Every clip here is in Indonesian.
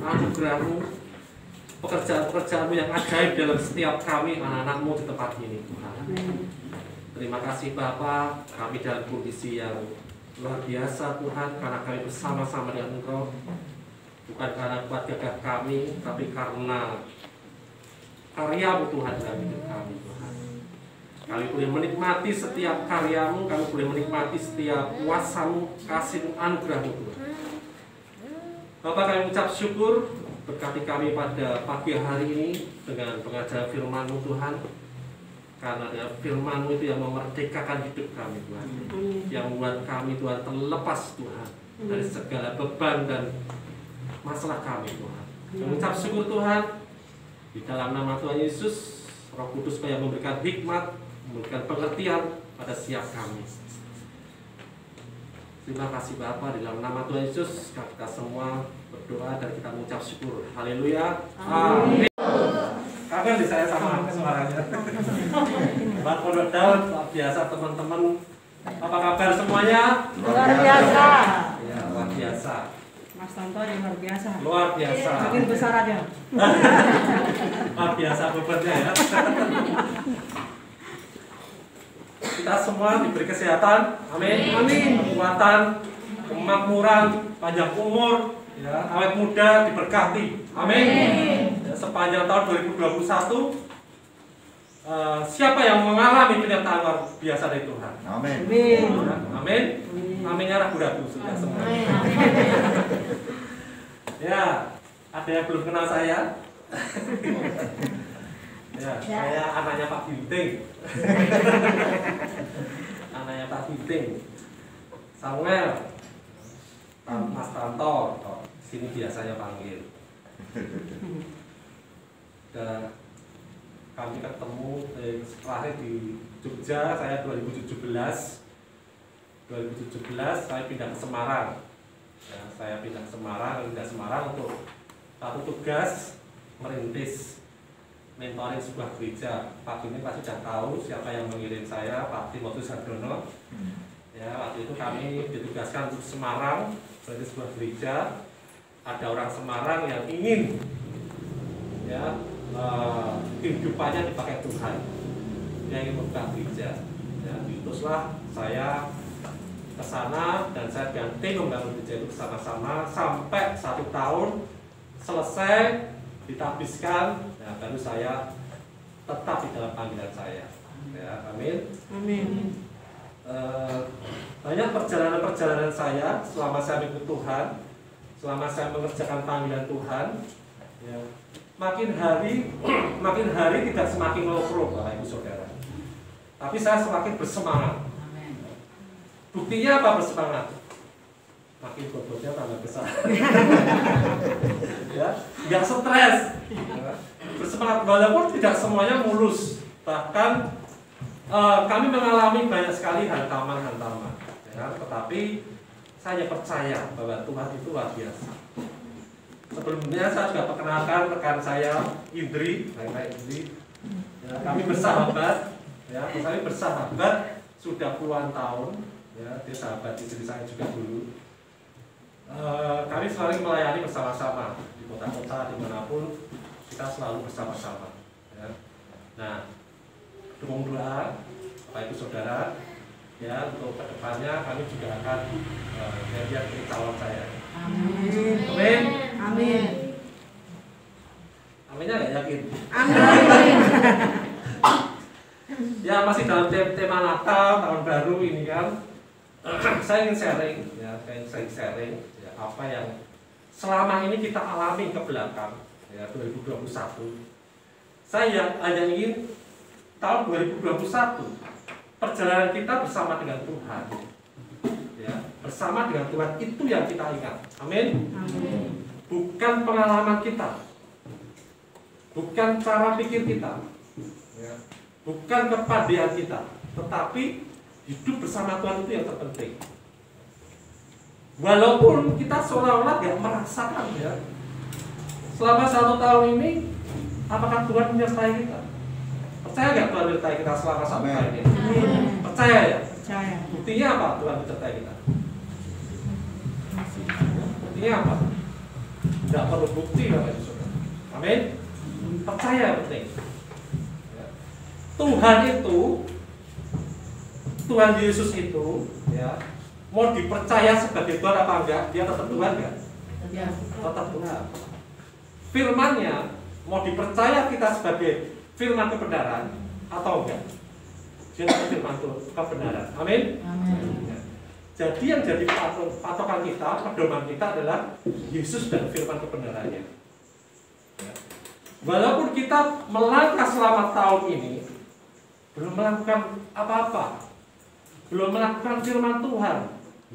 anugerah-Mu, pekerjaan-pekerjaan-Mu yang ajaib dalam setiap kami anak-anak-Mu di tempat ini, Tuhan. Terima kasih Bapa, kami dalam kondisi yang luar biasa Tuhan, karena kami bersama-sama dengan Engkau, bukan karena kuat gagah kami, tapi karena karya-Mu Tuhan dalam hidup kami Tuhan. Kami boleh menikmati setiap karya-Mu, kami boleh menikmati setiap kuasa-Mu, kasih-Mu, anugerah-Mu Tuhan. Bapak, kami ucap syukur, berkati kami pada pagi hari ini dengan pengajaran firman-Mu Tuhan. Karena dengan firman-Mu itu yang memerdekakan hidup kami Tuhan, yang membuat kami Tuhan terlepas Tuhan dari segala beban dan masalah kami Tuhan. Kami ucap syukur Tuhan, di dalam nama Tuhan Yesus, Roh Kudus supaya memberikan hikmat, memberikan pengertian pada setiap kami. Terima kasih Bapa, di dalam nama Tuhan Yesus kita semua berdoa dan kita mengucap syukur. Haleluya. Amin. Kangen di saya sama suaranya. Buat Pondok Daud, luar biasa teman-teman. Apa kabar semuanya? Luar biasa. Ya, luar biasa. Mas Tonto yang luar biasa. Luar biasa. Makin besar aja. Luar biasa bebannya ya. Kita semua diberi kesehatan, amin. Amin. Kekuatan, kemakmuran, panjang umur, ya, awet muda diberkati, amin. Ya, sepanjang tahun 2021, siapa yang mengalami penyertaan luar biasa dari Tuhan? Amin. Amin. Ya, amin. Aminnya ragu-ragu sudah semua. Ya, ada yang belum kenal saya? Ya, saya anaknya Pak Ginting. Anaknya Pak Ginting. Samuel. Mas Tanto. Oh, sini biasanya panggil. Dan kami ketemu terakhir di Jogja, saya 2017 saya pindah ke Semarang. Ya, saya pindah ke Semarang untuk satu tugas merintis mentoring sebuah gereja. Pak ini pasti sudah tahu siapa yang mengirim saya, Pak Timotius Hardono. Ya, waktu itu kami ditugaskan untuk Semarang, sebagai sebuah gereja. Ada orang Semarang yang ingin ya kehidupannya dipakai Tuhan, yang ingin membuka gereja. Ya, diutuslah saya ke sana dan saya dan tim membangun gereja itu bersama-sama sampai 1 tahun selesai ditabiskan. Ya, baru saya tetap di dalam panggilan saya. Ya, amin. Amin. Banyak perjalanan-perjalanan saya selama saya mengikut Tuhan, selama saya mengerjakan panggilan Tuhan. Ya, makin hari tidak semakin melopro, Bapak Ibu Saudara. Tapi saya semakin bersemangat. Buktinya apa bersemangat? Makin bobotnya tambah besar. Ya, nggak stres. Ya, bersemangat walaupun tidak semuanya mulus. Bahkan kami mengalami banyak sekali hantaman-hantaman. Ya, tetapi saya percaya bahwa Tuhan itu luar biasa. Sebelumnya saya juga perkenalkan rekan saya Indri, Ya, kami bersahabat. Ya, kami bersahabat sudah puluhan tahun. Ya, dia sahabat istri saya juga dulu. Kami selalu melayani bersama-sama di kota-kota dimanapun kita selalu bersama-sama. Ya. Nah, dukung doa Bapak Ibu Saudara. Ya, untuk kedepannya kami juga akan menjadi calon saya. Amin. Amin. Amin. Aminnya nggak yakin? Amin. Ya, masih dalam tema Natal, tahun baru ini kan. Saya ingin sharing, ya, ya, apa yang selama ini kita alami ke belakang, ya, 2021. Saya hanya ingin tahun 2021 perjalanan kita bersama dengan Tuhan, ya, bersama dengan Tuhan itu yang kita ingat. Amin. Amin. Bukan pengalaman kita, bukan cara pikir kita, ya, bukan kepandaian kita, tetapi hidup bersama Tuhan itu yang terpenting. Walaupun kita seolah-olah gak merasakan, ya, selama 1 tahun ini, apakah Tuhan menyertai kita? Percaya nggak Tuhan menyertai kita selama sampai tahun ini? Amin. Percaya ya? Percaya. Buktinya apa Tuhan menyertai kita? Buktinya apa? Tidak perlu bukti Bapak Ibu Saudara. Amin. Percaya penting. Ya. Tuhan itu, Tuhan Yesus itu, ya, mau dipercaya sebagai Tuhan apa enggak? Dia tetap Tuhan enggak? Ya. Tetap Tuhan. Firman-Nya mau dipercaya kita sebagai firman kebenaran atau enggak? Dia tetap firman kebenaran. Amin. Amin. Ya. Jadi yang jadi patokan kita, pedoman kita adalah Yesus dan firman kebenarannya. Ya. Walaupun kita melangkah selama tahun ini, belum melakukan apa-apa, belum melakukan firman Tuhan,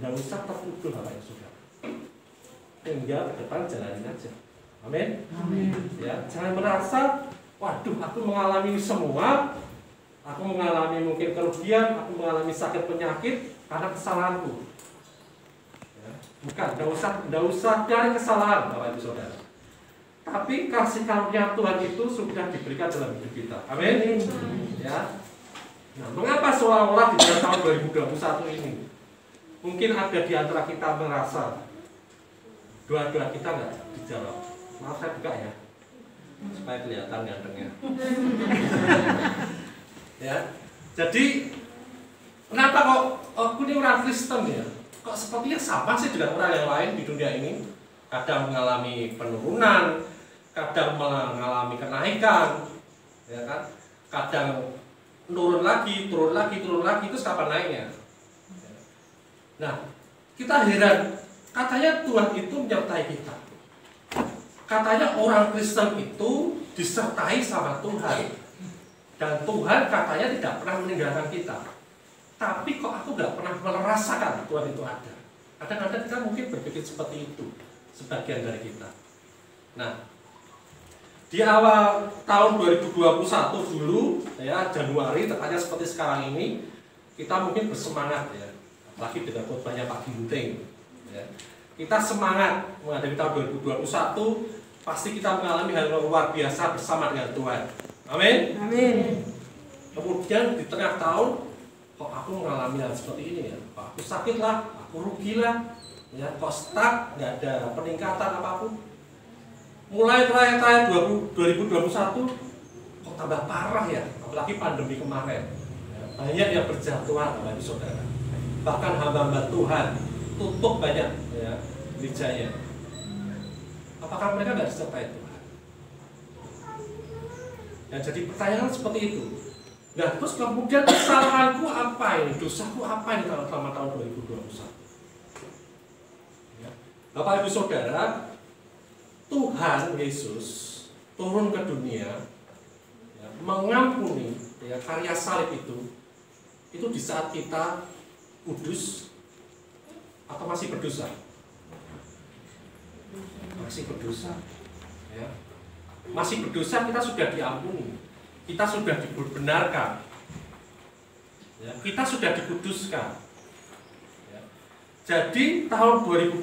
nggak usah tertuduh Bapak Ibu Saudara. Tinggal ke depan jalanin aja. Amin. Amin. Ya, jangan merasa, waduh, aku mengalami semua, aku mengalami mungkin kerugian, aku mengalami sakit penyakit karena kesalahanku. Ya, bukan, nggak usah cari kesalahan Bapak Ibu Saudara. Tapi kasih karunia Tuhan itu sudah diberikan dalam hidup kita. Amin. Ya. Nah, mengapa seolah-olah di tahun 2021 ini mungkin ada di antara kita merasa doa-doa kita nggak dijawab? Maaf saya buka ya, supaya kelihatan gantengnya. Ya, jadi kenapa kok aku ini orang Kristen ya? Kok sepertinya sama sih dengan orang yang lain di dunia ini? Kadang mengalami penurunan, kadang mengalami kenaikan, ya kan? Kadang turun lagi, terus kapan naiknya? Nah, kita heran, katanya Tuhan itu menyertai kita. Katanya orang Kristen itu disertai sama Tuhan. Dan Tuhan katanya tidak pernah meninggalkan kita. Tapi kok aku nggak pernah merasakan Tuhan itu ada. Kadang-kadang kita mungkin berpikir seperti itu, sebagian dari kita. Nah, di awal tahun 2021 dulu, ya Januari, tepatnya seperti sekarang ini, kita mungkin bersemangat ya, apalagi dengan khotbahnya Pak Ginting. Ya. Kita semangat menghadapi tahun 2021, pasti kita mengalami hal yang luar biasa bersama dengan Tuhan. Amin. Amin. Kemudian di tengah tahun, kok aku mengalami hal seperti ini ya? Kok aku sakit lah, aku rugi lah, ya kok stuck, nggak ada peningkatan apapun. Mulai terakhir 2021 kok tambah parah ya, apalagi pandemi kemarin. Banyak yang berjatuhan Bapak Ibu Saudara. Bahkan hamba-hamba Tuhan tutup banyak ya gerejanya. Apakah mereka nggak disertai Tuhan? Ya, jadi pertanyaan seperti itu. Nah, terus kemudian kesalahanku apa ini? Dosaku apa ini selama tahun 2021? Ya. Bapak Ibu Saudara, Tuhan Yesus turun ke dunia ya, mengampuni ya, karya salib itu di saat kita kudus atau masih berdosa? Masih berdosa ya. Masih berdosa, kita sudah diampuni, kita sudah dibenarkan ya, kita sudah dikuduskan ya. Jadi tahun 2021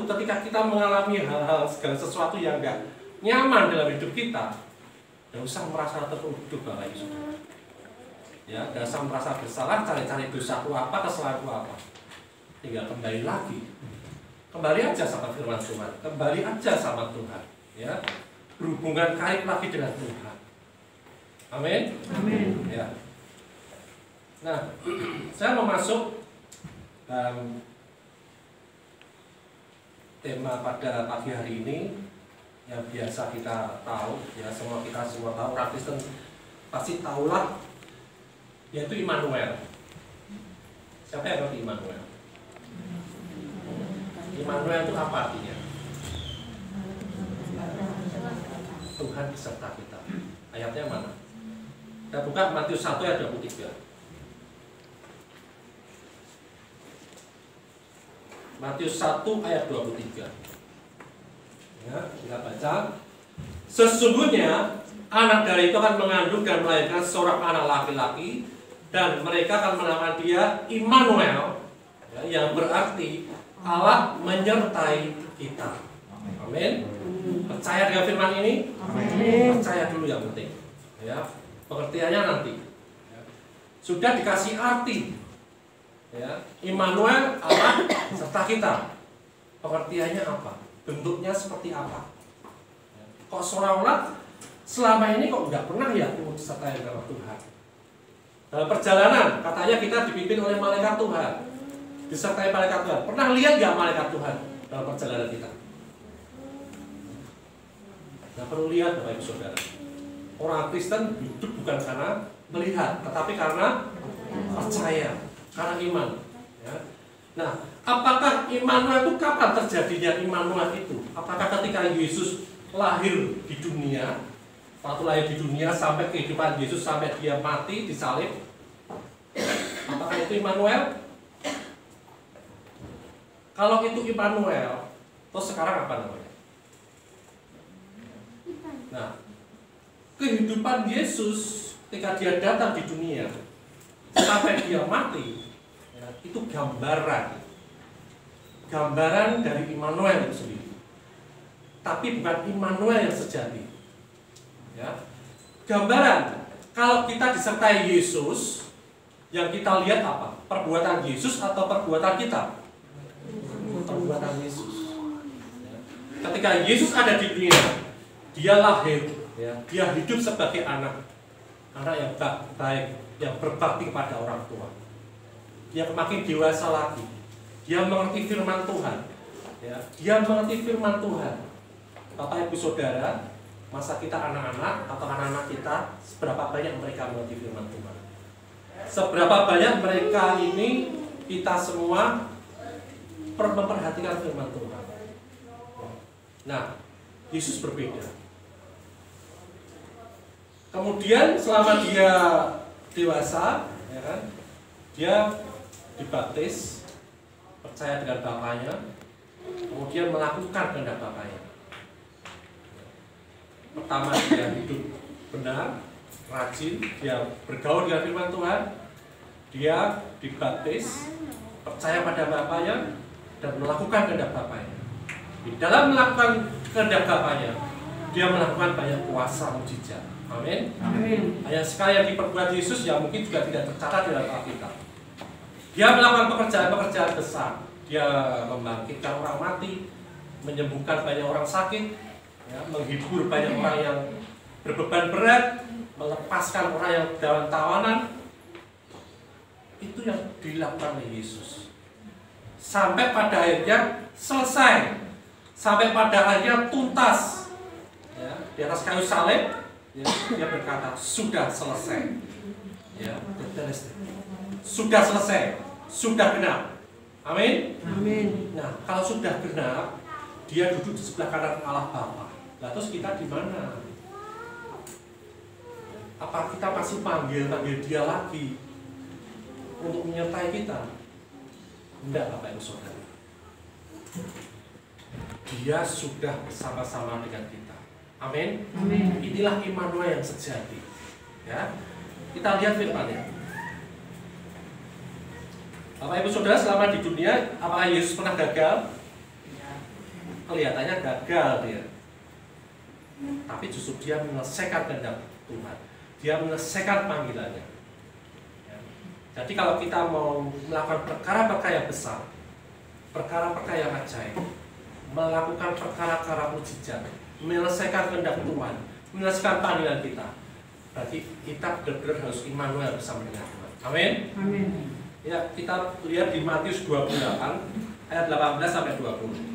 ketika kita mengalami hal-hal segala sesuatu yang enggak nyaman dalam hidup kita, tidak usah merasa tertuduh Bapak Ibu Saudara. Ya, tidak usah merasa bersalah, cari-cari dosaku apa, kesalahanku apa. Tinggal kembali lagi. Kembali aja sama firman Tuhan, kembali aja sama Tuhan, ya. Berhubungan karib lagi dengan Tuhan. Amin. Amin. Ya. Nah, saya mau masuk tema pada pagi hari ini yang biasa kita tahu, ya kita semua tahu, orang Kristen pasti tahulah, yaitu Immanuel. Siapa yang ngerti Immanuel? Immanuel itu apa artinya? Tuhan beserta kita. Ayatnya mana? Kita buka Matius 1 ayat 23. Matius 1 ayat 23. Ya, kita baca. Sesungguhnya anak dari itu akan mengandung dan melahirkan seorang anak laki-laki, dan mereka akan menamakan dia Immanuel, ya, yang berarti Allah menyertai kita. Amin. Percaya dengan firman ini? Amin. Percaya dulu yang penting. Ya. Pengertiannya nanti. Sudah dikasih arti. Ya, Immanuel Allah serta kita. Pengertiannya apa? Bentuknya seperti apa? Kok seolah-olah selama ini kok nggak pernah ya ikut disertai oleh Tuhan. Dalam perjalanan katanya kita dipimpin oleh malaikat Tuhan, disertai malaikat Tuhan. Pernah lihat nggak malaikat Tuhan dalam perjalanan kita? Nggak perlu lihat, Bapak Ibu Saudara. Orang Kristen hidup bukan karena melihat, tetapi karena percaya, karena iman. Ya. Nah, apakah Immanuel itu kapan terjadinya Immanuel itu? Apakah ketika Yesus lahir di dunia, waktu lahir di dunia sampai kehidupan Yesus sampai dia mati disalib? Apakah itu Immanuel? Kalau itu Immanuel, terus sekarang apa namanya? Nah, kehidupan Yesus ketika dia datang di dunia sampai dia mati, ya, itu gambaran dari Immanuel itu sendiri. Tapi bukan Immanuel yang sejati. Ya. Gambaran kalau kita disertai Yesus, yang kita lihat apa? Perbuatan Yesus atau perbuatan kita? Perbuatan Yesus. Ya. Ketika Yesus ada di dunia, dia lahir, ya, dia hidup sebagai anak yang baik, yang berbakti kepada orang tua. Dia makin dewasa lagi. Dia mengerti firman Tuhan. Ya, dia mengerti firman Tuhan. Bapak Ibu Saudara, masa kita anak-anak atau anak-anak kita, seberapa banyak mereka mengerti firman Tuhan? Seberapa banyak mereka ini, kita semua memperhatikan firman Tuhan? Nah, Yesus berbeda. Kemudian selama dia dewasa, ya kan, dia dibaptis, percaya dengan Bapaknya, kemudian melakukan kehendak Bapaknya. Pertama dia hidup benar, rajin, dia bergaul dengan firman Tuhan, dia dibaptis, percaya pada Bapaknya, dan melakukan kehendak Bapaknya. Di dalam melakukan kehendak Bapaknya, dia melakukan banyak kuasa mujizat. Amin. Amin. Banyak sekali yang diperbuat Yesus yang mungkin juga tidak tercatat di dalam Alkitab. Dia melakukan pekerjaan-pekerjaan besar. Dia membangkitkan orang mati, menyembuhkan banyak orang sakit, ya, menghibur banyak orang yang berbeban berat, melepaskan orang yang dalam tawanan. Itu yang dilakukan oleh Yesus. Sampai pada akhirnya selesai. Sampai pada akhirnya tuntas. Ya, di atas kayu salib, ya, dia berkata, sudah selesai. Ya, sudah selesai, sudah genap. Amin. Amin. Nah, kalau sudah genap, dia duduk di sebelah kanan Allah Bapa. Lah terus kita di mana? Apa kita masih panggil dia lagi untuk menyertai kita? Enggak, Bapak Ibu Saudara. Dia sudah bersama-sama dengan kita. Amin. Amin. Inilah Immanuel yang sejati. Ya. Kita lihat firman-Nya. Bapak Ibu Saudara, selama di dunia, apakah Yesus pernah gagal? Kelihatannya gagal dia. Tapi justru dia menyelesaikan kehendak Tuhan. Dia menyelesaikan panggilannya. Ya. Jadi kalau kita mau melakukan perkara-perkara yang besar, perkara-perkara yang ajaib, melakukan perkara-perkara mujizat, menyelesaikan kehendak Tuhan, menyelesaikan panggilan kita, berarti kita benar-benar harus Immanuel bersama dengan Tuhan. Amin. Amin. Ya, kita lihat di Matius 28 ayat 18 sampai 20.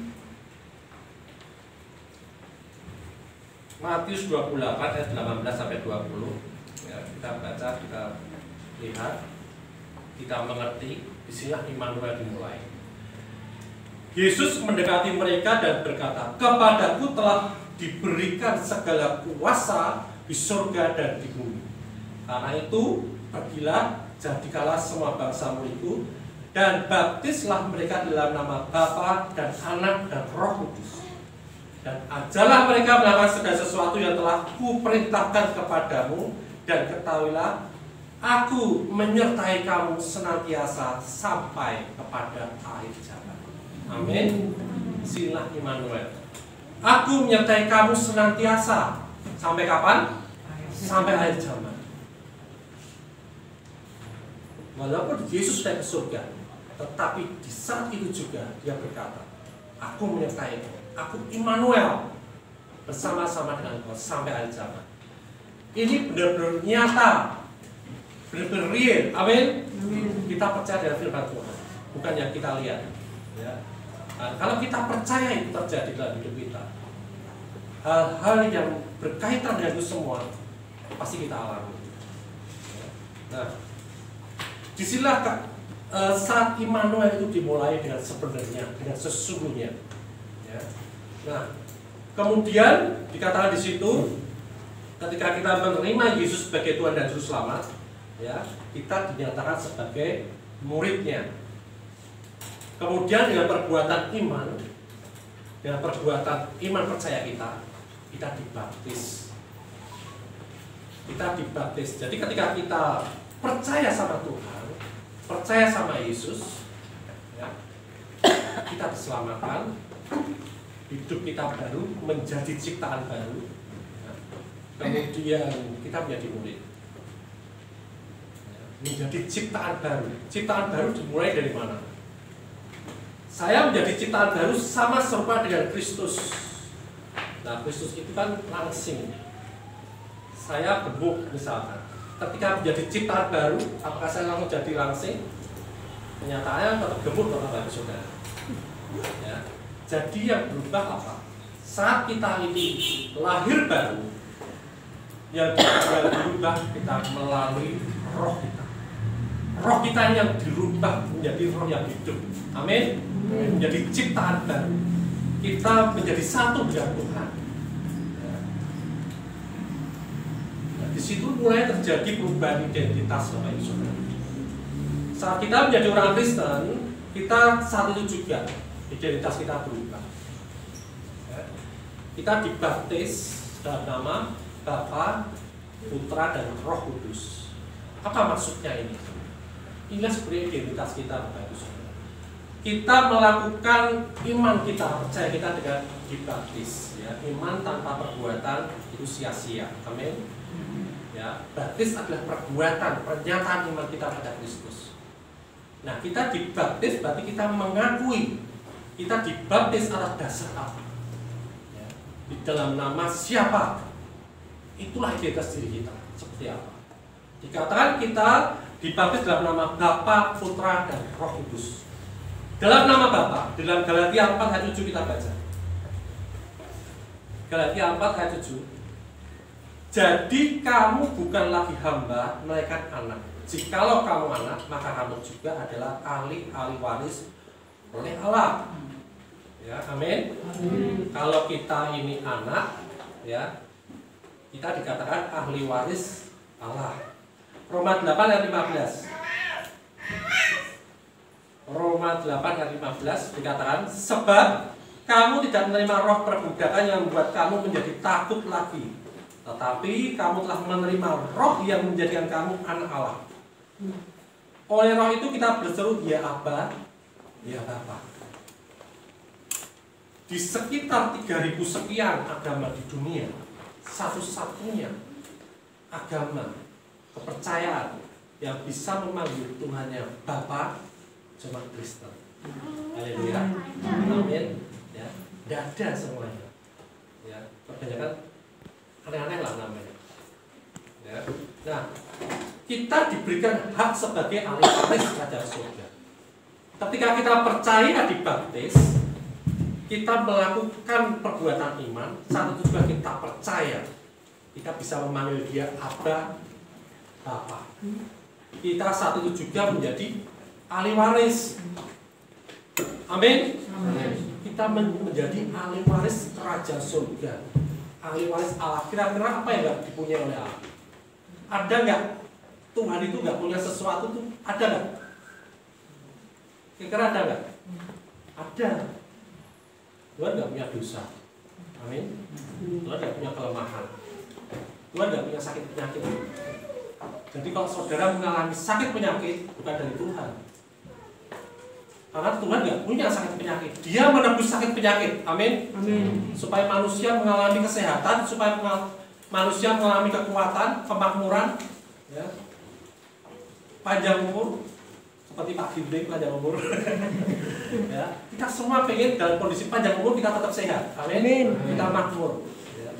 Matius 28 ayat 18 sampai 20. Ya, kita baca, kita lihat, kita mengerti. Disinilah Immanuel dimulai. Yesus mendekati mereka dan berkata, "Kepadaku telah diberikan segala kuasa di surga dan di bumi. Karena itu, pergilah, jadikanlah semua bangsa muridku, dan baptislah mereka dalam nama Bapa dan Anak dan Roh Kudus. Dan ajarlah mereka melakukan segala sesuatu yang telah kuperintahkan kepadamu, dan ketahuilah, aku menyertai kamu senantiasa sampai kepada akhir zaman." Amin. Sinilah Immanuel. Aku menyertai kamu senantiasa. Sampai kapan? Sampai akhir zaman. Walaupun Yesus sudah ke surga, tetapi di saat itu juga dia berkata, aku menyertai engkau, aku Immanuel, bersama-sama dengan engkau sampai akhir zaman. Ini benar-benar nyata, benar-benar real. Amin. Kita percaya dengan firman Tuhan, bukan yang kita lihat. Ya. Nah, kalau kita percaya itu terjadi dalam hidup kita, hal-hal yang berkaitan dengan itu semua pasti kita alami. Nah, disinilah saat Immanuel itu dimulai dengan sebenarnya, dengan sesungguhnya. Ya. Nah, kemudian dikatakan di situ, ketika kita menerima Yesus sebagai Tuhan dan Juru Selamat, ya, kita dinyatakan sebagai muridnya. Kemudian dengan perbuatan iman, dengan perbuatan iman percaya kita dibaptis. Kita dibaptis. Jadi ketika kita percaya sama Tuhan, percaya sama Yesus, ya, kita diselamatkan, hidup kita baru, menjadi ciptaan baru, ya. Kemudian kita menjadi murid, ya, menjadi ciptaan baru. Ciptaan baru dimulai dari mana? Saya menjadi ciptaan baru sama serupa dengan Kristus. Nah, Kristus itu kan langsing. Saya gemuk misalkan. Ketika menjadi ciptaan baru, apakah saya langsung jadi langsing? Kenyataannya tetap gemuk tetap bagus, saudara. Ya. Jadi yang berubah apa? Saat kita ini lahir baru, yang berubah kita melalui roh kita. Roh kita yang dirubah menjadi roh yang hidup. Amin. Menjadi ciptaan baru. Kita menjadi satu dengan Tuhan. Nah, di situ mulai terjadi perubahan identitas, Bapak Ibu Saudara. Saat kita menjadi orang Kristen, kita saat itu juga identitas kita berubah. Kita dibaptis dalam nama Bapa, Putra, dan Roh Kudus. Apa maksudnya ini? Inilah sebenarnya identitas kita, Bapak Ibu Saudara. Kita melakukan iman kita, percaya kita dengan dibaptis. Ya. Iman tanpa perbuatan itu sia-sia. Amin. Ya, baptis adalah perbuatan, pernyataan iman kita pada Kristus. Nah, kita dibaptis berarti kita mengakui kita dibaptis atas dasar apa? Ya. Di dalam nama siapa? Itulah identitas diri kita. Seperti apa? Dikatakan kita dibaptis dalam nama Bapa, Putra, dan Roh Kudus. Dalam nama Bapa, dalam Galatia 4 ayat 7 kita baca. Galatia 4 ayat 7. Jadi kamu bukan lagi hamba, melainkan anak. Jikalau kamu anak, maka kamu juga adalah ahli waris oleh Allah. Ya, amin. Kalau kita ini anak, ya, kita dikatakan ahli waris Allah. Roma 8 ayat 15. Roma 8 ayat 15 dikatakan, sebab kamu tidak menerima roh perbudakan yang membuat kamu menjadi takut lagi, tetapi kamu telah menerima roh yang menjadikan kamu anak Allah. Oleh roh itu kita berseru, ya Aba, ya Bapa. Di sekitar 3000 sekian agama di dunia, satu-satunya agama kepercayaan yang bisa memanggil Tuhannya Bapa cuma Kristen. Haleluya. Amin. Ya, tidak ada semuanya. Ya, kebanyakan aneh-aneh lah namanya. Ya. Nah, kita diberikan hak sebagai ahli waris kerajaan surga. Ketika kita percaya dibaptis, kita melakukan perbuatan iman. Saat itu juga kita percaya, kita bisa memanggil dia Aba, Bapa. Kita saat itu juga menjadi ahli waris. Amin. Kita menjadi ahli waris kerajaan surga, ahli waris Allah. Kira-kira apa yang nggak dipunyai oleh Allah? Ada nggak Tuhan itu nggak punya sesuatu tuh? Ada nggak? Kira-kira ada nggak? Ada. Tuhan nggak punya dosa. Amin. Tuhan nggak punya kelemahan. Tuhan nggak punya sakit penyakit. Jadi kalau saudara mengalami sakit penyakit, bukan dari Tuhan. Karena Tuhan nggak punya sakit penyakit. Dia menebus sakit penyakit. Amin. Amin. Supaya manusia mengalami kesehatan, supaya manusia mengalami kekuatan, kemakmuran. Ya. panjang umur, seperti Pak Gibran panjang umur. Ya, kita semua pengen dalam kondisi panjang umur kita tetap sehat. Amin. Kita makmur. Ya.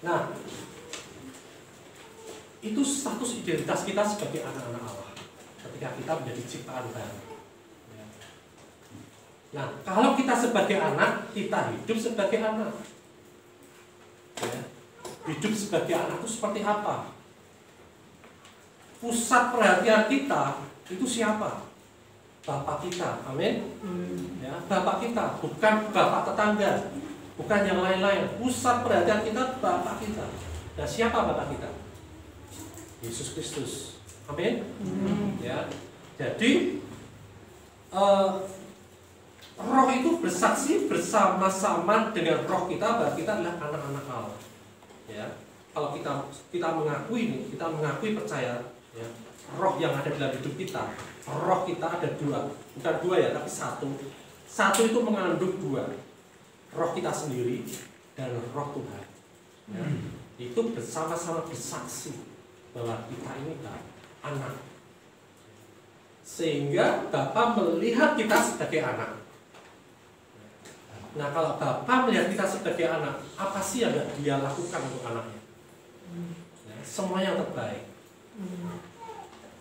Nah, itu status identitas kita sebagai anak-anak Allah. Ketika kita menjadi ciptaan baru. Ya. Nah, kalau kita sebagai anak, kita hidup sebagai anak. Ya. Hidup sebagai anak itu seperti apa? Pusat perhatian kita itu siapa? Bapak kita, amin. Ya, Bapak kita, bukan bapak tetangga, bukan yang lain-lain. Pusat perhatian kita Bapak kita. Dan siapa Bapak kita? Yesus Kristus, amin. Ya, jadi roh itu bersaksi bersama-sama dengan roh kita bahwa kita adalah anak-anak Allah. Ya, kalau kita mengakui ini, kita mengakui percaya. Ya, roh yang ada dalam hidup kita, roh kita ada dua, bukan dua ya, tapi satu. Satu itu mengandung dua, roh kita sendiri dan roh Tuhan. Ya, itu bersama-sama bersaksi bahwa kita ini anak. Sehingga Bapa melihat kita sebagai anak. Nah, kalau Bapa melihat kita sebagai anak, apa sih yang dia lakukan untuk anaknya? Ya, semua yang terbaik.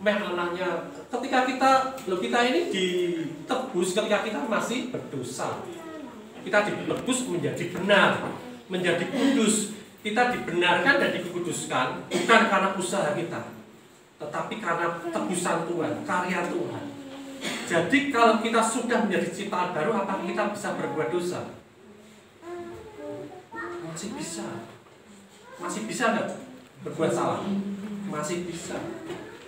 Anaknya, ketika kita ini ditebus, ketika kita masih berdosa, kita ditebus menjadi benar, menjadi kudus. Kita dibenarkan dan dikuduskan bukan karena usaha kita, tetapi karena tebusan Tuhan, karya Tuhan. Jadi kalau kita sudah menjadi ciptaan baru, apakah kita bisa berbuat dosa? Masih bisa nggak berbuat salah? Masih bisa.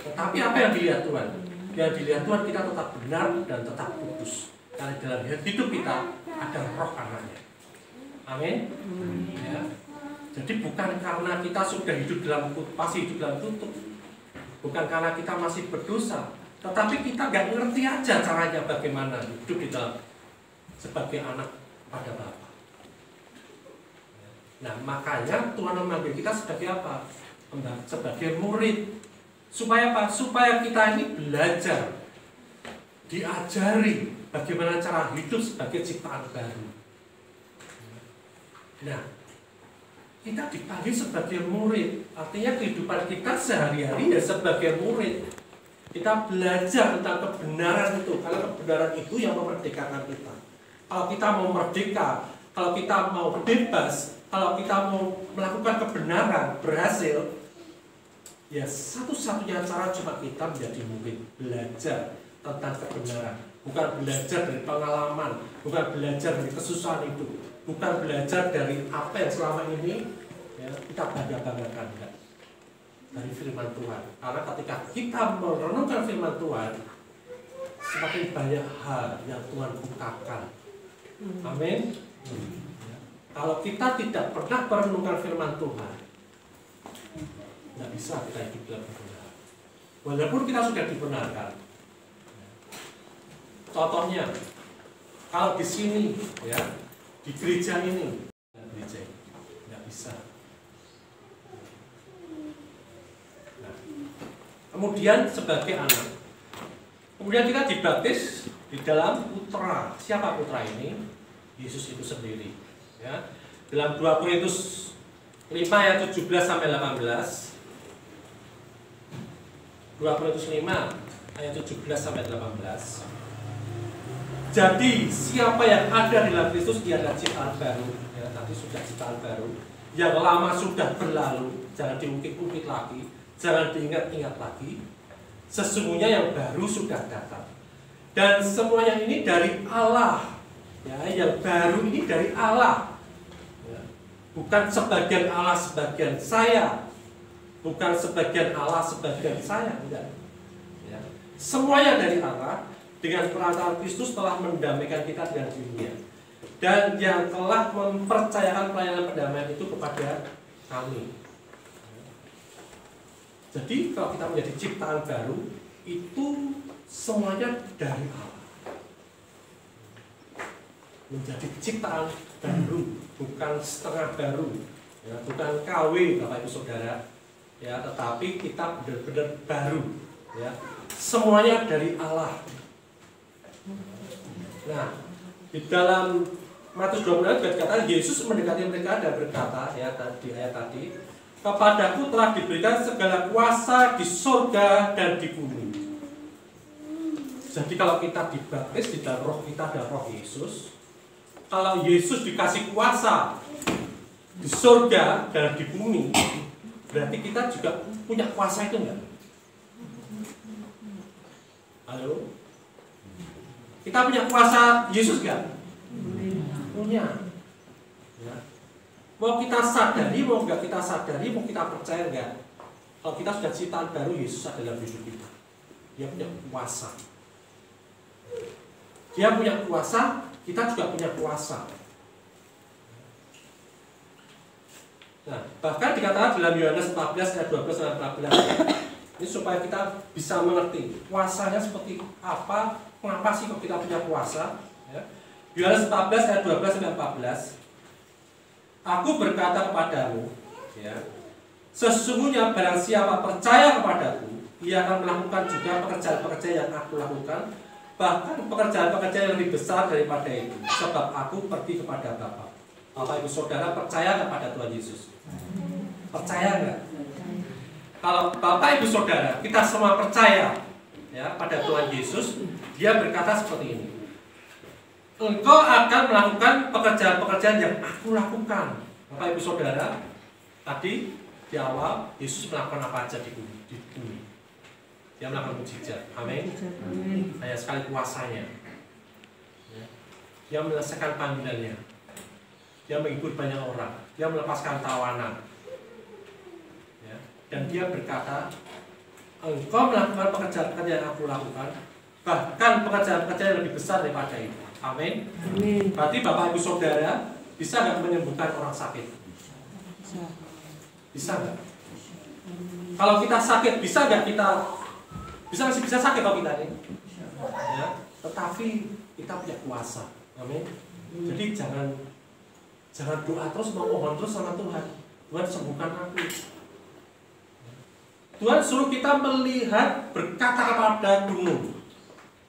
Tetapi apa yang dilihat Tuhan? Yang dilihat Tuhan kita tetap benar dan tetap kudus. Karena dalam hidup kita ada roh anaknya. Amin. Ya. Jadi bukan karena kita sudah masih hidup dalam tutup, bukan karena kita masih berdosa, tetapi kita nggak ngerti aja caranya bagaimana hidup di dalam sebagai anak pada Bapa. Nah, makanya Tuhan memanggil kita sebagai apa? Sebagai murid. Supaya apa? Supaya kita ini belajar, diajari bagaimana cara hidup sebagai ciptaan baru. Nah, kita dipanggil sebagai murid, artinya kehidupan kita sehari-hari ya sebagai murid. Kita belajar tentang kebenaran itu, karena kebenaran itu yang memerdekakan kita. Kalau kita mau merdeka, kalau kita mau bebas, kalau kita mau melakukan kebenaran, berhasil, ya satu-satunya cara cuma kita menjadi murid, belajar tentang kebenaran. Bukan belajar dari pengalaman, bukan belajar dari kesusahan itu, bukan belajar dari apa yang selama ini ya, kita bangga-banggakan, enggak. Dari firman Tuhan. Karena ketika kita merenungkan firman Tuhan, semakin banyak hal yang Tuhan bukakan. Amin. Ya. Kalau kita tidak pernah merenungkan firman Tuhan, nggak bisa kita hidup dalam kebenaran. Walaupun kita sudah dibenarkan. Contohnya, kalau di sini, ya, di gereja ini, nggak bisa. Nah, kemudian sebagai anak, kemudian kita dibaptis di dalam putra. Siapa putra ini? Yesus itu sendiri. Ya, dalam 2 Korintus 5 ayat 17 sampai 18. 2 Korintus 5 ayat 17 sampai 18. Jadi siapa yang ada di dalam Kristus dia adalah ciptaan baru. Ya, tadi sudah ciptaan baru. Yang lama sudah berlalu, jangan diungkit-ungkit lagi, jangan diingat-ingat lagi. Sesungguhnya yang baru sudah datang. Dan semuanya ini dari Allah. Ya, yang baru ini dari Allah. Ya, bukan sebagian Allah, sebagian saya. Bukan sebagian Allah, sebagian saya, enggak. Ya. Semuanya dari Allah. Dengan perantaraan Kristus telah mendamaikan kita dengan dunia. Dan yang telah mempercayakan pelayanan pendamaian itu kepada kami. Jadi kalau kita menjadi ciptaan baru, itu semuanya dari Allah. Menjadi ciptaan baru, bukan setengah baru, ya, bukan KW Bapak Ibu Saudara, ya, tetapi kita benar-benar baru, ya. semuanya dari Allah. Nah, di dalam Matius 26 dikatakan Yesus mendekati mereka dan berkata, ya di ayat tadi, kepadaku telah diberikan segala kuasa di surga dan di bumi. Jadi kalau kita dibaptis di dalam roh kita dan roh Yesus, kalau Yesus dikasih kuasa di surga dan di bumi, berarti kita juga punya kuasa itu enggak? Halo? Kita punya kuasa Yesus enggak? Punya. Ya. Mau kita sadari, mau enggak kita sadari, mau kita percaya enggak? Kalau kita sudah ciptaan baru, Yesus adalah hidup kita. Dia punya kuasa. Dia punya kuasa, kita juga punya kuasa. Nah, bahkan dikatakan dalam Yohanes 14 ayat 12 dan 14. Ini supaya kita bisa mengerti kuasanya seperti apa, mengapa sih kok kita punya kuasa. Ya. Yohanes 14 ayat 12 sampai 14. Aku berkata kepadamu, ya, sesungguhnya barang siapa percaya kepadaku, ia akan melakukan juga pekerjaan-pekerjaan yang aku lakukan, bahkan pekerjaan-pekerjaan yang lebih besar daripada itu, sebab aku pergi kepada Bapa. Bapak Ibu Saudara percaya kepada Tuhan Yesus? Percaya enggak? Kalau Bapak Ibu Saudara, kita semua percaya ya pada Tuhan Yesus, Dia berkata seperti ini. Engkau akan melakukan pekerjaan-pekerjaan yang aku lakukan. Bapak Ibu Saudara, tadi di awal Yesus melakukan apa aja di bumi? Dia melakukan mukjizat. Amin. Banyak sekali kuasanya. Ya. Dia menyelesaikan panggilannya. Dia menghibur banyak orang. Dia melepaskan tawanan. Ya. Dan dia berkata, engkau melakukan pekerjaan-pekerjaan yang aku lakukan, bahkan pekerjaan-pekerjaan yang lebih besar daripada itu. Amin. Berarti Bapak Ibu Saudara bisa nggak menyembuhkan orang sakit? Bisa nggak? Kalau kita sakit, bisa nggak kita? Masih bisa sakit kalau kita ini. Ya, tetapi kita punya kuasa. Amin. Jadi jangan doa terus, memohon terus sama Tuhan. Tuhan sembuhkan aku. Tuhan suruh kita melihat, berkata kepada gunung.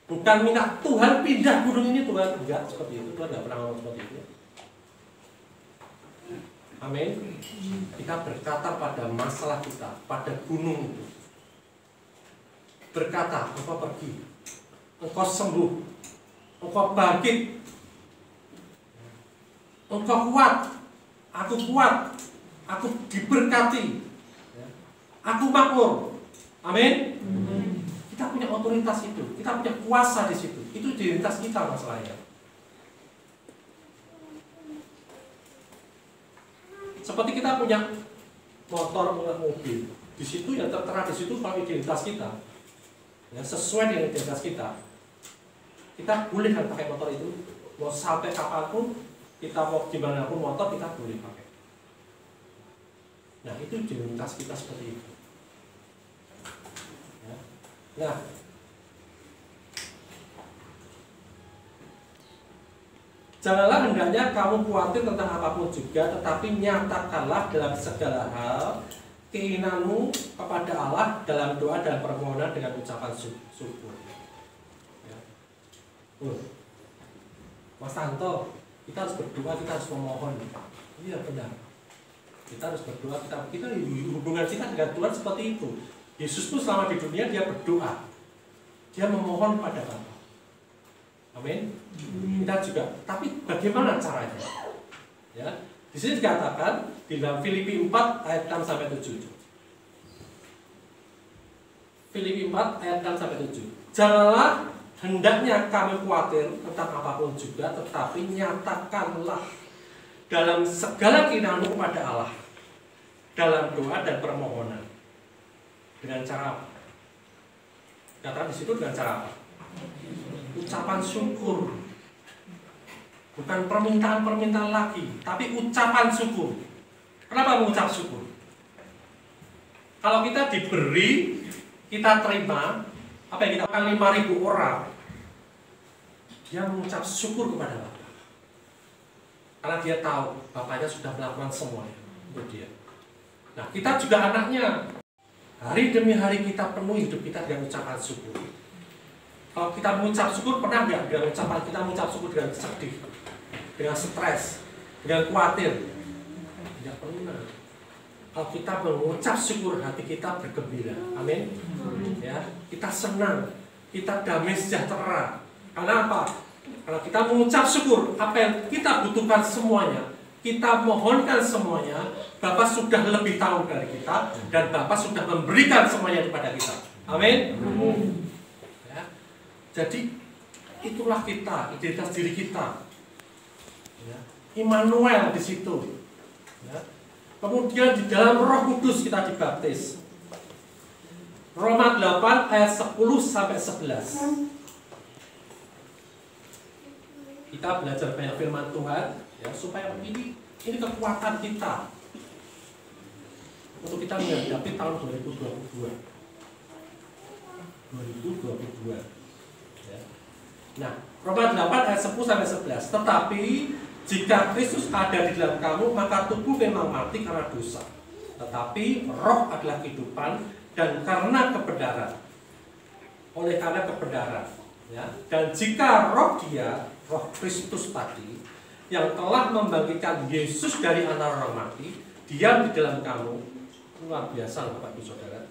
Bukan minta Tuhan pindah gunung ini, Tuhan. Enggak seperti itu. Tuhan enggak pernah ngomong seperti itu. Amin. Kita berkata pada masalah kita, pada gunung itu. Berkata, engkau pergi, engkau sembuh, engkau bangkit, engkau kuat, aku diberkati, aku makmur. Amin. Kita punya otoritas itu, kita punya kuasa di situ. Itu identitas kita masalahnya. Seperti kita punya motor, punya mobil, di situ yang tertera di situ kalau identitas kita. Ya, sesuai dengan identitas kita. Kita boleh kan pakai motor itu. Mau sampai kapanpun, kita mau gimana pun motor kita boleh pakai. Nah, itu identitas kita seperti itu. Ya. Nah, janganlah hendaknya kamu khawatir tentang apapun juga, tetapi nyatakanlah dalam segala hal keinginanmu kepada Allah dalam doa dan permohonan dengan ucapan syukur. Ya. Mas Tanto, kita harus berdoa, kita harus memohon. Iya benar. Kita harus berdoa, kita hubungan kita dengan Tuhan seperti itu. Yesus pun selama di dunia dia berdoa, dia memohon pada Bapa. Amin. Kita juga. Tapi bagaimana caranya? Ya. Di sini dikatakan di dalam Filipi 4 ayat 6 sampai 7. Filipi 4 ayat 6 sampai 7. Janganlah hendaknya kami khawatir tentang apapun juga, tetapi nyatakanlah dalam segala keinginanmu kepada Allah dalam doa dan permohonan. Dengan cara apa? Katakan di situ dengan cara apa? Ucapan syukur. Bukan permintaan-permintaan lagi, tapi ucapan syukur. Kenapa mengucap syukur? Kalau kita diberi, kita terima, apa yang kita akan 5.000 orang, dia mengucap syukur kepada Bapa. Karena dia tahu Bapaknya sudah melakukan semuanya untuk dia. Nah, kita juga anaknya. Hari demi hari kita penuhi hidup kita dengan ucapan syukur. Kalau kita mengucap syukur, pernah nggak dengan ucapan kita mengucap syukur dengan sedih, dengan stres, dengan khawatir? Tidak pernah. Kalau kita mengucap syukur, hati kita bergembira. Amin. Ya, kita senang, kita damai sejahtera. Karena apa? Kalau kita mengucap syukur, apa yang kita butuhkan semuanya, kita mohonkan semuanya, Bapa sudah lebih tahu dari kita, dan Bapa sudah memberikan semuanya kepada kita. Amin. Ya. Jadi itulah kita, identitas diri kita. Ya. Immanuel di situ. Ya. Kemudian di dalam Roh Kudus kita dibaptis. Roma 8 ayat 10 sampai 11. Kita belajar banyak firman Tuhan, ya, supaya ini kekuatan kita untuk kita menghadapi tahun 2022. Ya. Nah, Roma 8 ayat 10 sampai 11. Tetapi jika Kristus ada di dalam kamu, maka tubuh memang mati karena dosa. Tetapi roh adalah kehidupan dan karena kebenaran. Oleh karena kebenaran, ya. Dan jika roh dia, roh Kristus tadi, yang telah membangkitkan Yesus dari antara orang mati, diam di dalam kamu, luar biasa Bapak Ibu Saudara.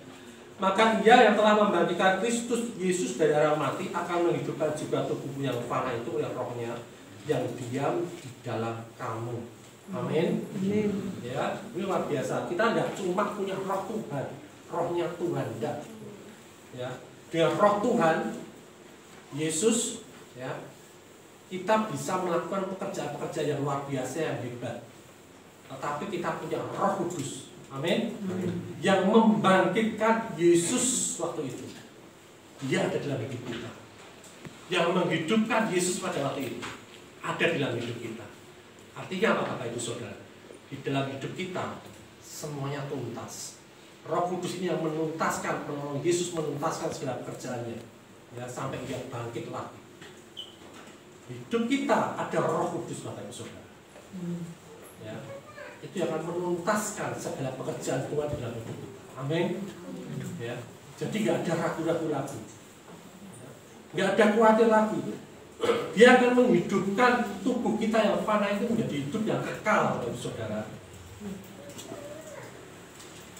Maka ia yang telah membangkitkan Kristus Yesus dari orang mati akan menghidupkan juga tubuhmu yang fana itu oleh rohnya yang diam di dalam kamu. Amin. Ya, ini luar biasa. Kita tidak cuma punya roh Tuhan, rohnya Tuhan, tidak. Ya, dengan roh Tuhan, Yesus, ya, kita bisa melakukan pekerjaan-pekerjaan yang luar biasa, yang hebat. Tetapi kita punya Roh Kudus, amin, yang membangkitkan Yesus waktu itu. Dia ada dalam hidup kita. Yang menghidupkan Yesus pada waktu itu ada dalam hidup kita. Artinya apa Bapak Ibu Saudara? Di dalam hidup kita semuanya tuntas. Roh Kudus ini yang menuntaskan, menolong Yesus menuntaskan segala pekerjaannya, ya, sampai dia bangkit lagi. Hidup kita ada Roh Kudus Bapak Ibu Saudara. Ya, itu yang akan menuntaskan segala pekerjaan Tuhan di dalam hidup kita. Amin. Ya, jadi nggak ada ragu-ragu lagi, nggak ada khawatir lagi. Dia akan menghidupkan tubuh kita yang fana itu menjadi hidup yang kekal, Bapak Ibu Saudara.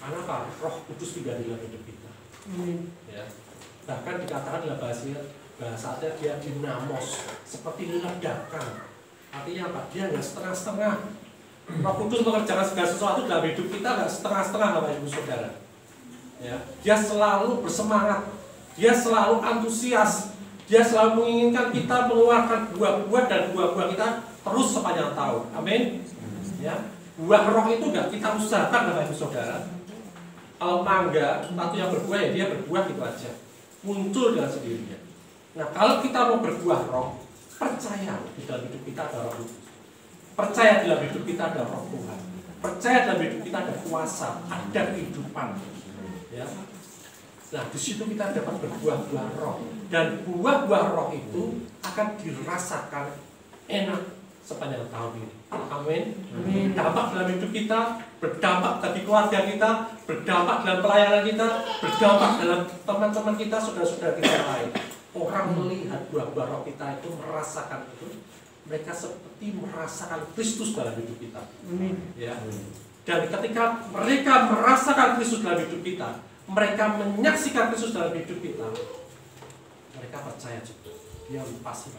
Karena apa? Roh Kudus tinggal di dalam hidup kita. Ya. Bahkan dikatakan dalam bahasanya dia dinamos, seperti ledakan. Artinya apa? Dia nggak setengah-setengah. Roh Kudus mengerjakan segala sesuatu dalam hidup kita nggak setengah-setengah, Bapak Ibu Saudara. Ya. Dia selalu bersemangat, dia selalu antusias, dia selalu menginginkan kita mengeluarkan buah-buah, dan buah-buah kita terus sepanjang tahun. Amin. Ya. Buah roh itu nggak kita usahakan, Bapak Ibu Saudara. Kalau mangga, satu yang berbuah ya dia berbuah gitu aja, muncul dengan sendirinya. Nah, kalau kita mau berbuah roh, percaya di dalam hidup kita ada Roh Kudus. Percaya dalam hidup kita ada Roh Tuhan. Percaya dalam hidup kita ada kuasa, ada kehidupan. Ya. Nah, di situ kita dapat berbuah-buah roh, dan buah-buah roh itu akan dirasakan enak sepanjang tahun ini. Amin. Berdampak dalam hidup kita, berdampak bagi keluarga kita, berdampak dalam pelayanan kita, berdampak dalam teman-teman kita, saudara-saudara kita lain. Orang melihat buah-buah roh kita itu, merasakan itu, mereka seperti merasakan Kristus dalam hidup kita. Ya. Dan ketika mereka merasakan Kristus dalam hidup kita, mereka menyaksikan Kristus dalam hidup kita, mereka percaya juga, dia pasti.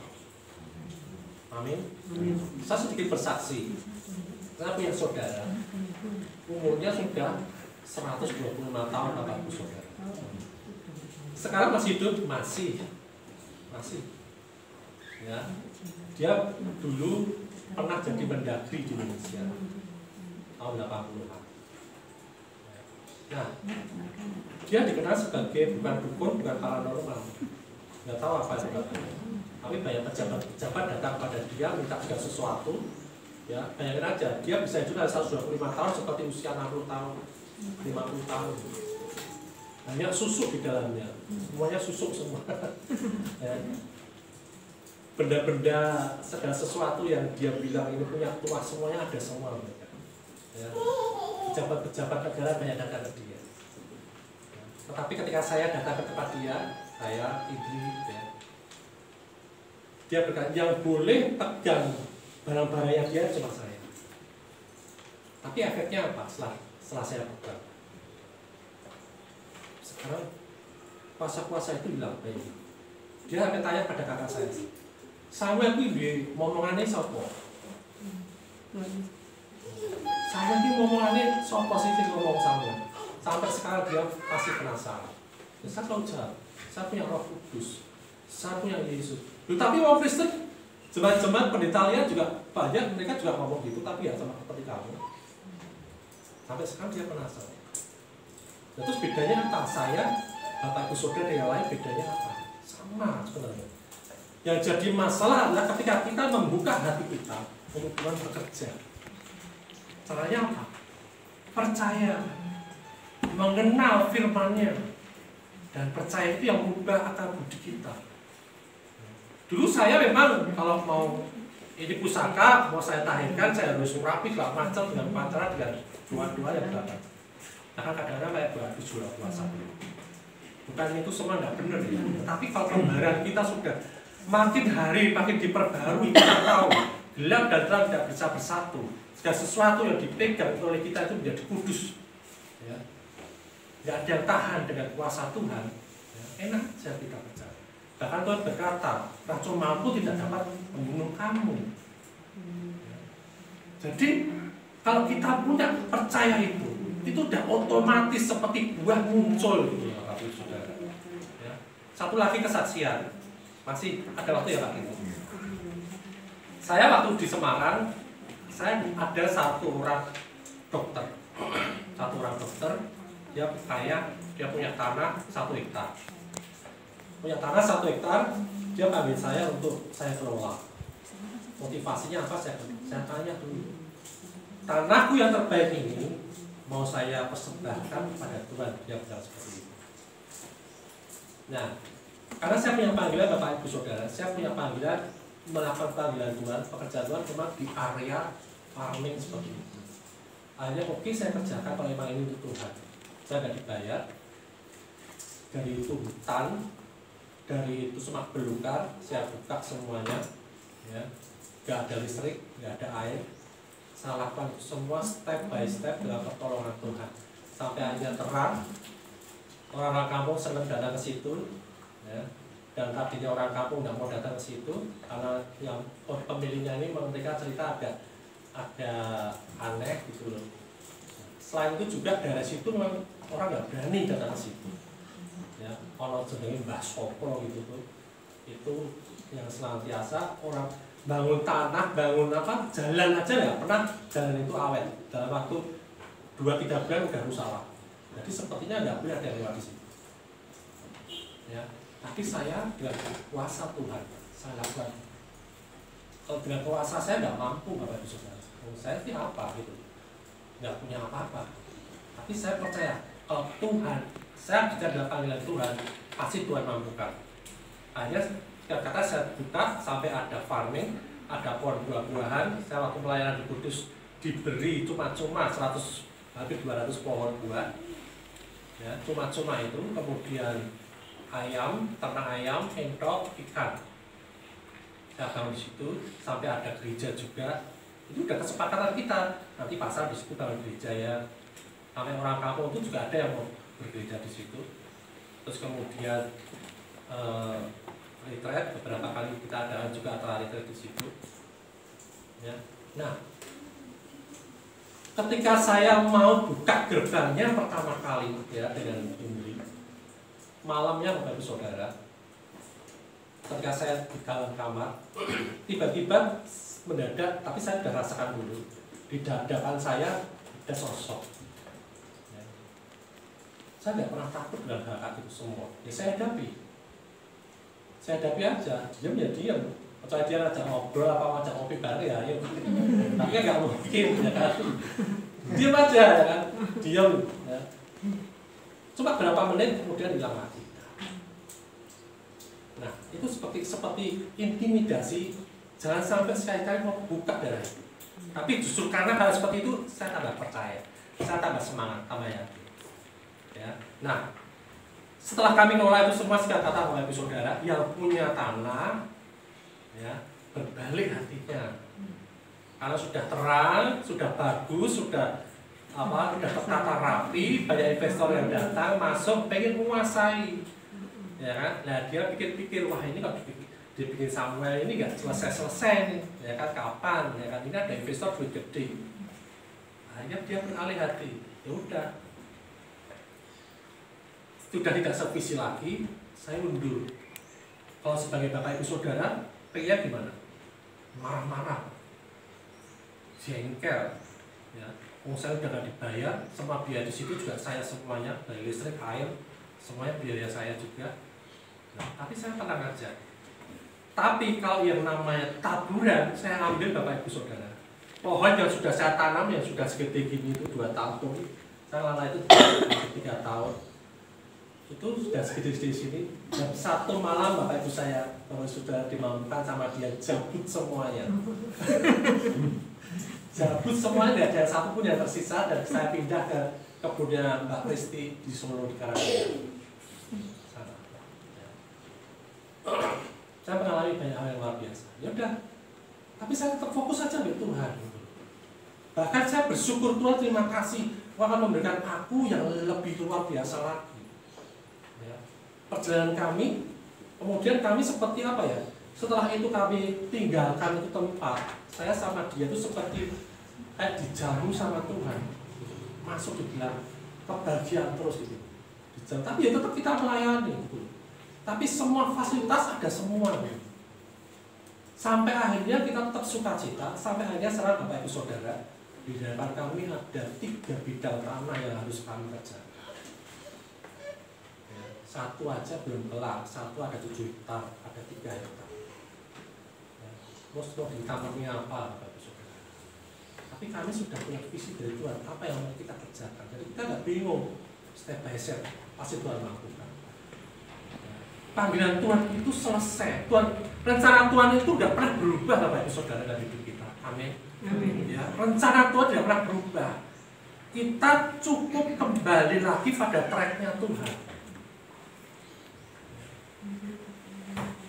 Amin. Saya sedikit bersaksi. Saya punya saudara, umurnya sudah 125 tahun, Bapak Ibu Saudara. Sekarang masih hidup, masih. Ya, dia dulu pernah jadi mendagri di Indonesia tahun 80-an. Nah, dia dikenal sebagai bukan dukun, bukan paranormal. Nggak tahu apa itu. Tapi banyak pejabat datang pada dia minta segala sesuatu. Ya, bayangin aja, dia bisa hidup 125 tahun seperti usia 60 tahun, 50 tahun. Banyak susuk di dalamnya, semuanya susuk semua. Ya. Benda-benda segala sesuatu yang dia bilang ini punya tuah, semuanya ada semua mereka. Ya. Pejabat-pejabat negara banyak datang ke dia. Ya. Tetapi ketika saya datang ke tempat dia, saya Idri, ya, dia berkata yang boleh pegang barang-barangnya dia cuma saya. Tapi efeknya apa setelah saya pegang? Sekarang kuasa-kuasa itu hilang. Dia akan tanya pada kakak saya, Samuel itu ngomongannya sopo? Samuel itu ngomongannya sopo sih ngomong Samuel? Sampai sekarang dia pasti penasaran. Dan saya selalu jawab, saya punya Roh Kudus, saya punya Yesus. Tapi orang Kristen, jemaat-jemaat pendeta lihat juga banyak, mereka juga ngomong gitu, tapi ya sama seperti kamu. Sampai sekarang dia penasaran. Nah, terus bedanya apa? Saya, Bapak Ibu Saudara yang lain bedanya apa? Sama sebenarnya. Yang jadi masalah adalah ketika kita membuka hati kita untuk Tuhan bekerja. Caranya apa? Percaya, mengenal firman-Nya, dan percaya itu yang mengubah akal budi kita. Dulu saya memang kalau mau ini pusaka, mau saya tahirkan, saya harus rapi, gak macam dengan pacaran dengan dua-dua yang belakang. Nah kadang-kadang kayak bagus jual puasa. Bukan itu semua tidak benar ya. Tapi kalau gambaran kita sudah makin hari makin diperbarui, kita tahu gelap dan terang tidak bisa bersatu. Segala sesuatu yang dipegang oleh kita itu menjadi kudus. Ya. Tidak ada yang tahan dengan kuasa Tuhan. Ya. Enak saja kita percaya. Bahkan Tuhan berkata, racun mampu tidak dapat membunuh kamu. Ya. Jadi kalau kita punya percaya itu udah otomatis seperti buah muncul gitu ya, Bapak Ibu Saudara. Ya. Satu lagi kesaksian, masih ada waktu ya Pak Ibu. Saya waktu di Semarang, saya ada satu orang dokter, dia kaya, dia punya tanah 1 hektar. Punya tanah 1 hektar, dia panggil saya untuk saya kelola. Motivasinya apa? Saya tanya dulu. Tanahku yang terbaik ini mau saya persembahkan pada Tuhan, dia bilang seperti itu. Nah, karena saya punya panggilan Bapak Ibu Saudara, saya punya panggilan melakukan panggilan Tuhan, pekerjaan Tuhan cuma di area farming seperti itu. Akhirnya oke, saya kerjakan kalau memang ini untuk Tuhan. Saya nggak dibayar. Dari itu hutan, dari itu semak belukar, saya buka semuanya, ya, nggak ada listrik, nggak ada air. Saya lakukan semua step by step dengan pertolongan Tuhan sampai akhirnya terang. Orang-orang kampung senang datang ke situ, ya. Dan tadinya orang kampung nggak mau datang ke situ karena yang pemiliknya ini mereka cerita ada aneh gitu loh. Selain itu juga dari situ memang orang nggak berani datang ke situ. Ya, kalau jenenge Mbah Sopo gitu tuh, itu yang senantiasa orang bangun tanah, bangun apa, jalan aja nggak pernah jalan itu awet. Dalam waktu 2-3 bulan udah rusak. Jadi sepertinya nggak boleh ada yang lewat di situ. Ya, tapi saya dengan kuasa Tuhan, saya lakukan. Kalau dengan kuasa saya nggak mampu, Bapak Ibu Saudara. Saya sih apa gitu, nggak punya apa-apa. Tapi saya percaya kalau Tuhan, saya bicara dalam panggilan Tuhan, pasti Tuhan mampukan. Akhirnya kata saya buka sampai ada farming, ada pohon buah-buahan. Saya waktu pelayanan di Kudus diberi cuma-cuma 100 hampir 200 pohon buah. Ya, cuma-cuma itu, kemudian ayam, ternak ayam, entok, ikan. Saya bangun di situ sampai ada gereja juga. Itu udah kesepakatan kita. Nanti pasar di situ bangun gereja ya. Sampai orang kampung itu juga ada yang mau bergereja di situ. Terus kemudian retreat, beberapa kali kita ada juga acara retreat di situ. Ya. Nah, ketika saya mau buka gerbangnya pertama kali ya dengan Indri, malamnya Bapak Ibu Saudara, ketika saya di dalam kamar, tiba-tiba mendadak, tapi saya sudah rasakan dulu di dadakan saya ada sosok. Ya. Saya tidak pernah takut dengan hal itu semua. Ya saya hadapi aja, diam ya diam. Percaya dia ngajak ngobrol apa ngajak ngopi bareng ya ayo. Tapi kan nggak mungkin ya kan. Diam aja ya kan, diam. Ya. Cuma berapa menit kemudian hilang lagi. Nah itu seperti intimidasi. Jangan sampai sekali-kali mau buka darah itu. Tapi justru karena hal seperti itu saya tambah percaya, saya tambah semangat, tambah yakin. Ya. Nah Setelah kami ngelola itu semua, kata Bapak Ibu Saudara, yang punya tanah ya berbalik hatinya. Karena sudah terang, sudah bagus, sudah tertata rapi, banyak investor yang datang masuk pengen menguasai, ya kan? Nah dia pikir-pikir, wah ini kalau dibikin Samuel ini nggak selesai nih, ya kan? Kapan, ya kan? Ini ada investor duit gede, akhirnya dia beralih hati, ya udah, sudah tidak sevisi lagi, saya undur. Kalau sebagai Bapak Ibu Saudara, pengennya gimana? Marah-marah, jengkel, ya. Saya udah nggak dibayar, semua biaya di situ juga saya semuanya, dari listrik, air, semuanya biaya saya juga. Nah, tapi saya tenang aja. Tapi kalau yang namanya taburan, saya ambil Bapak Ibu Saudara. Pohon yang sudah saya tanam, yang sudah segede gini itu 2 tahun, saya lana itu 3 tahun. Itu sudah segede-segede sini. Jam 1 malam Bapak Ibu saya, kalau sudah dimampukan sama dia, cabut semuanya. Cabut semuanya, tidak ada satu pun yang tersisa, dan saya pindah ke kebunnya Mbak Kristi di Solo di Karanganyar. Saya mengalami banyak hal yang luar biasa. Ya udah, tapi saya tetap fokus saja dengan Tuhan. Bahkan saya bersyukur Tuhan, terima kasih Tuhan akan memberikan aku yang lebih luar biasa lagi. Ya. Perjalanan kami, kemudian kami seperti apa ya? Setelah itu kami tinggalkan itu tempat, saya sama dia itu seperti dijamu sama Tuhan, masuk di dalam kebahagiaan terus gitu. Tapi ya tetap kita melayani gitu. Tapi semua fasilitas ada semua gitu. Sampai akhirnya kita tetap sukacita, sampai akhirnya sekarang Bapak Ibu Saudara, di depan kami ada 3 bidang tanah yang harus kami kerjakan. Satu aja belum kelar, satu ada 7 hektar, ada 3 hektar. Terus mau ditambahnya apa, Bapak Ibu Saudara? Tapi kami sudah punya visi dari Tuhan, apa yang mau kita kerjakan. Jadi kita nggak bingung, step by step, pasti Tuhan lakukan. Panggilan Tuhan itu selesai. Rencana Tuhan itu tidak pernah berubah, Bapak Ibu Saudara, dalam hidup kita. Amin. Ya, rencana Tuhan tidak pernah berubah. Kita cukup kembali lagi pada tracknya Tuhan.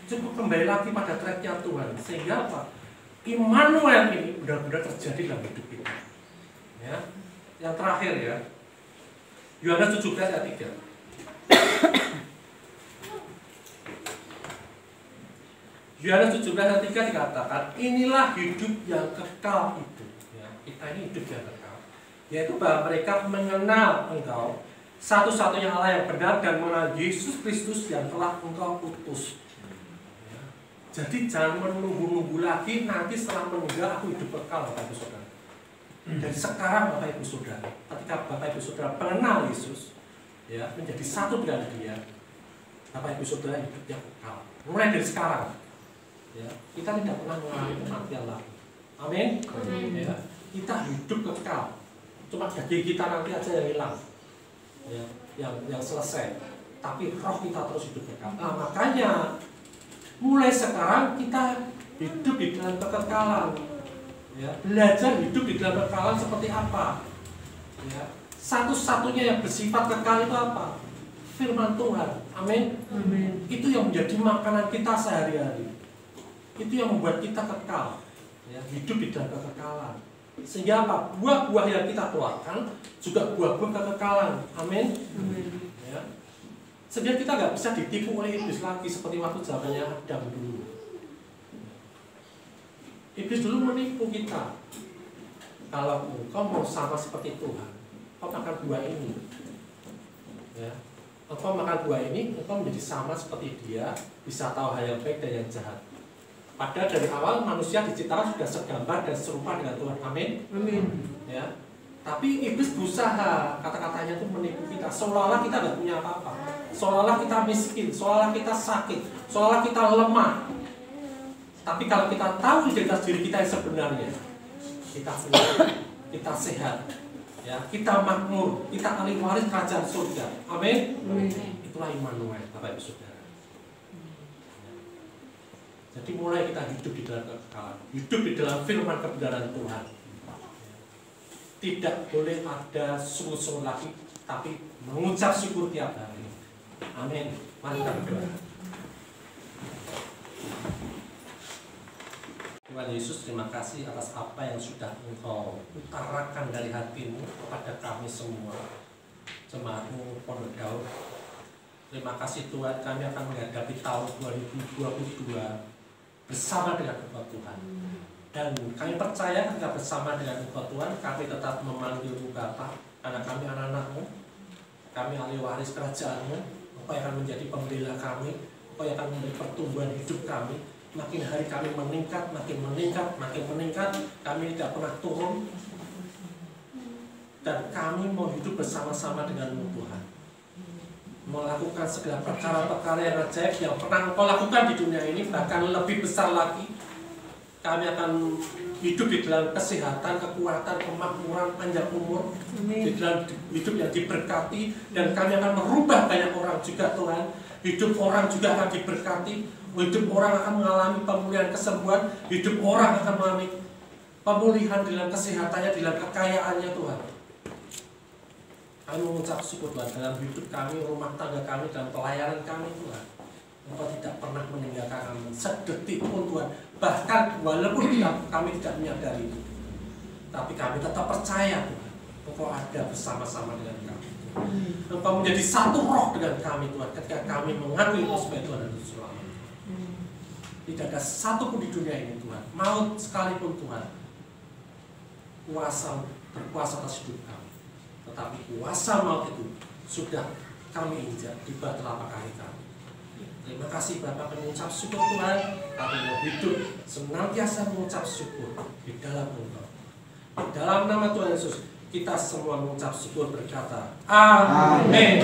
Cukup kembali lagi pada tracknya Tuhan, sehingga apa? Immanuel ini benar-benar terjadi dalam hidup kita. Ya, yang terakhir ya, Yohanes 17 ayat 3. Yohanes 17 ayat 3 dikatakan, inilah hidup yang kekal itu. Ya, kita ini hidup yang kekal, yaitu bahwa mereka mengenal Engkau satu-satunya Allah yang benar dan mengenal Yesus Kristus yang telah Engkau utus. Jadi jangan menunggu-nunggu lagi, nanti setelah meninggal aku hidup kekal, Bapak Ibu Saudara. Dari sekarang Bapak Ibu Saudara, ketika Bapak Ibu Saudara mengenal Yesus, ya, menjadi satu dengan Dia, Bapak Ibu Saudara hidup yang kekal. Mulai dari sekarang, ya, kita tidak pernah mengalami kematian lagi. Amin. Ya, kita hidup kekal. Cuma daging kita nanti aja yang hilang, ya, yang selesai. Tapi roh kita terus hidup kekal. Nah, makanya mulai sekarang kita hidup di dalam kekekalan, ya, belajar hidup di dalam kekekalan seperti apa, ya. Satu-satunya yang bersifat kekal itu apa? Firman Tuhan. Amin. Amin. Itu yang menjadi makanan kita sehari-hari. Itu yang membuat kita kekal, ya, hidup di dalam kekekalan. Sehingga apa? Buah-buah yang kita keluarkan juga buah-buah kekekalan. Amin. Amin. Ya. Sehingga kita nggak bisa ditipu oleh iblis lagi seperti waktu zamannya Adam dulu. Iblis dulu menipu kita. Kalau engkau mau sama seperti Tuhan, engkau makan buah ini. Ya. Engkau makan buah ini, engkau menjadi sama seperti Dia, bisa tahu hal yang baik dan yang jahat. Padahal dari awal manusia diciptakan sudah segambar dan serupa dengan Tuhan. Amin. Amin. Ya. Tapi iblis berusaha, kata-katanya itu menipu kita, seolah-olah kita nggak punya apa-apa, seolah-olah kita miskin, seolah-olah kita sakit, seolah-olah kita lemah. Tapi kalau kita tahu identitas diri kita yang sebenarnya, kita kuat, kita sehat, ya, kita makmur, kita ahli waris kerajaan surga. Amin. Itulah Immanuel, Bapak Ibu Saudara. Jadi mulai kita hidup di dalam kekekalan, hidup di dalam firman kebenaran Tuhan. Tidak boleh ada sungguh-sungguh lagi, tapi mengucap syukur tiap hari. Amin. Mari kita berdoa. Tuhan Yesus, terima kasih atas apa yang sudah Engkau utarakan dari hatimu kepada kami semua, jemaat-Mu Pondok Daud. Terima kasih Tuhan, kami akan menghadapi tahun 2022 bersama dengan Engkau Tuhan. Dan kami percaya ketika bersama dengan Engkau Tuhan, kami tetap memanggil-Mu Bapa, karena kami anak-anak-Mu, kami ahli waris kerajaan-Mu. Engkau yang akan menjadi pembela kami, Engkau yang akan memberi pertumbuhan hidup kami. Makin hari kami meningkat, makin meningkat, makin meningkat. Kami tidak pernah turun. Dan kami mau hidup bersama-sama dengan-Mu Tuhan, melakukan segala perkara-perkara yang ajaib yang pernah Engkau lakukan di dunia ini, bahkan lebih besar lagi. Kami akan hidup di dalam kesehatan, kekuatan, kemakmuran, panjang umur, di dalam hidup yang diberkati, dan kami akan merubah banyak orang juga Tuhan. Hidup orang juga akan diberkati, hidup orang akan mengalami pemulihan kesembuhan, hidup orang akan mengalami pemulihan dalam kesehatannya, dalam kekayaannya Tuhan. Kami mengucap syukur Tuhan dalam hidup kami, rumah tangga kami, dalam pelayanan kami Tuhan. Engkau tidak pernah meninggalkan kami sedetik pun Tuhan. Bahkan walaupun kami tidak menyadari itu, tapi kami tetap percaya Tuhan, Engkau ada bersama-sama dengan kami. Engkau menjadi satu roh dengan kami Tuhan ketika kami mengakui Engkau sebagai Tuhan dan Juru Selamat. Tidak ada satupun di dunia ini Tuhan, maut sekalipun Tuhan, berkuasa atas hidup kami. Tetapi kuasa maut itu sudah kami injak di bawah telapak kaki kami. Terima kasih Bapak, kami mengucap syukur Tuhan. Kami mau hidup senantiasa mengucap syukur di dalam Engkau. Di dalam nama Tuhan Yesus, kita semua mengucap syukur berkata, Amin.